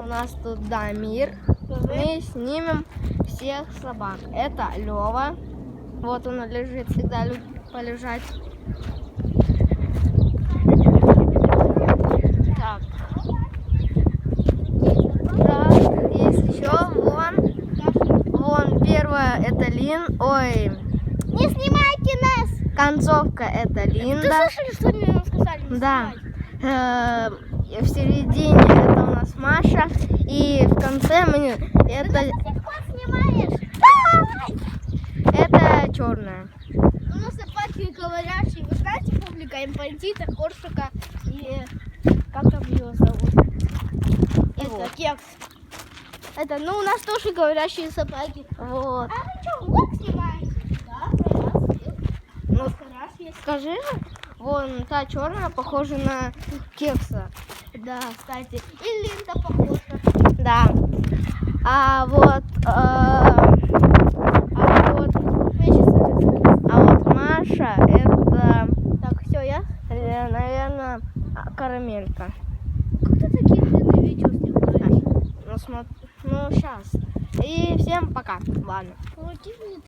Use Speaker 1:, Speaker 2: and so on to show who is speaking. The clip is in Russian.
Speaker 1: нас тут Дамир. Мы снимем всех собак. Это Лёва. Вот он лежит, всегда любит полежать. Так. Да, есть еще. Вон первая это Лин. Ой.
Speaker 2: Не снимайте нас!
Speaker 1: Концовка это Линда.
Speaker 2: Ты слышали, что они нам сказали? Не
Speaker 1: Да.
Speaker 2: снимать?
Speaker 1: В середине это у нас Маша. И в конце мы это...
Speaker 2: Ты до сих пор снимаешь?
Speaker 1: Это черная.
Speaker 2: У нас собаки говорящие. Вы знаете публика импантита, коршика и... Как там ее зовут? Это
Speaker 1: вот.
Speaker 2: Кекс. Это, ну, у нас тоже говорящие собаки.
Speaker 1: Вот.
Speaker 2: А вы что, влог снимаете? Да, про нас есть.
Speaker 1: Ну,
Speaker 2: Раз есть.
Speaker 1: скажи же, вон та черная похожа на Кекса.
Speaker 2: Да, кстати. И Линда похожа.
Speaker 1: Да. А вот Маша это,
Speaker 2: Так, все, я?
Speaker 1: наверное, карамелька.
Speaker 2: Как ты такие длинные видео снимаешь?
Speaker 1: Ну, сейчас. И всем пока. Ладно.
Speaker 2: Помоги мне.